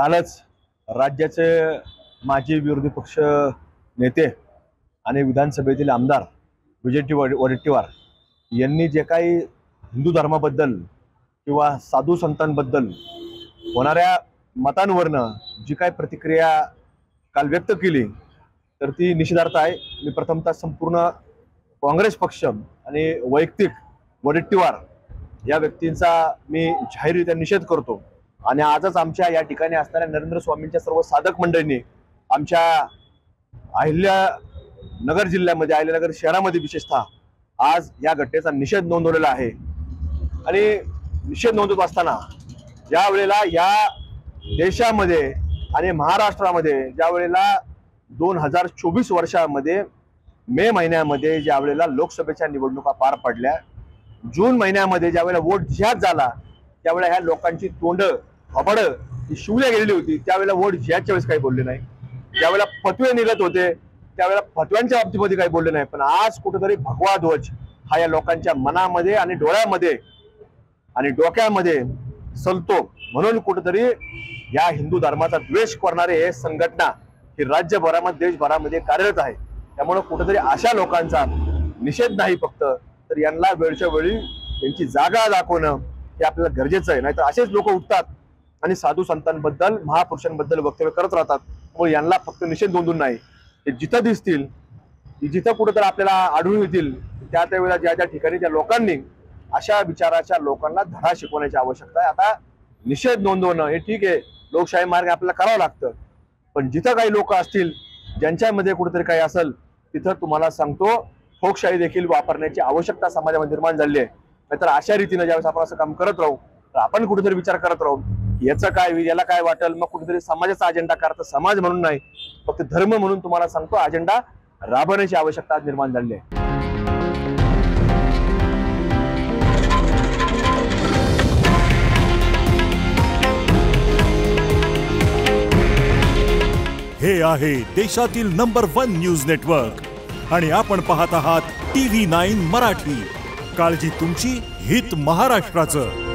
कालच राज्याचे माजी विरोधी पक्ष नेते आणि विधानसभेतील आमदार विजय वडेट्टीवार यांनी जे काही हिंदू धर्माबद्दल किंवा साधू संतांबद्दल होणाऱ्या मतांवरनं जी काही प्रतिक्रिया काल व्यक्त केली तर ती निषेधार्थ आहे। मी प्रथमतः संपूर्ण काँग्रेस पक्ष आणि वैयक्तिक वडेट्टीवार या व्यक्तींचा मी जाहीररित्या निषेध करतो। आणि आजच आमच्या या ठिकाणी असणाऱ्या नरेंद्र स्वामींच्या सर्व साधक मंडळींनी आमच्या अहिल्यानगर जिल्ह्यामध्ये अहिल्यानगर शहरामध्ये विशेषतः आज या घटनेचा निषेध नोंदवलेला आहे। आणि निषेध नोंदवत असताना ज्या वेळेला या देशामध्ये आणि महाराष्ट्रामध्ये ज्या वेळेला 2024 वर्षामध्ये मे महिन्यामध्ये ज्या वेळेला लोकसभेच्या निवडणुका पार पडल्या, जून महिन्यामध्ये ज्या वेळेला वोट जिहाद झाला त्यावेळेला ह्या लोकांची तोंड थोबड ही शिवल्या गेलेली होती। त्यावेळेला वोट जिहादच्या वेळेस काही बोलले नाही, ज्यावेळेला फतवे निघत होते त्यावेळेला फतव्यांच्या बाबतीमध्ये काही बोलले नाही। पण आज कुठेतरी भगवा ध्वज हा या लोकांच्या मनामध्ये आणि डोळ्यामध्ये आणि डोक्यामध्ये सलतो, म्हणून कुठेतरी या हिंदू धर्माचा द्वेष करणारे हे संघटना ही राज्यभरामध्ये देशभरामध्ये कार्यरत आहे। त्यामुळे कुठेतरी अशा लोकांचा निषेध नाही फक्त तर यांना वेळच्या वेळी त्यांची जागा दाखवणं हे आपल्याला गरजेचं आहे। नाहीतर असेच लोक उठतात आणि साधू संतांबद्दल महापुरुषांबद्दल वक्तव्य करत राहतात। मग यांना फक्त निषेध नोंदवून नाही, ते जिथं दिसतील जिथं कुठेतरी आपल्याला आढळून येतील त्या त्यावेळेला ज्या ज्या ठिकाणी त्या लोकांनी अशा विचाराच्या लोकांना धडा शिकवण्याची आवश्यकता आहे। आता निषेध नोंदवणं हे ठीक आहे, लोकशाही मार्ग आपल्याला करावं लागतं, पण जिथं काही लोक असतील ज्यांच्यामध्ये कुठेतरी काही असेल तिथं तुम्हाला सांगतो फोकशाही देखील वापरण्याची आवश्यकता समाजामध्ये निर्माण झाली आहे। नाहीतर अशा रीतीने ज्यावेळेस आपण असं काम करत राहू तर आपण कुठेतरी विचार करत राहू याचं काय याला काय वाटेल, मग कुठेतरी समाजाचा अजेंडा करता समाज म्हणून नाही फक्त धर्म म्हणून तुम्हाला सांगतो अजेंडा राबवण्याची आवश्यकता निर्माण झाली आहे। हे आहे देशातील नंबर 1 न्यूज नेटवर्क आणि आपण पाहत आहात TV9 मराठी। काळजी तुमची, हित महाराष्ट्राचं।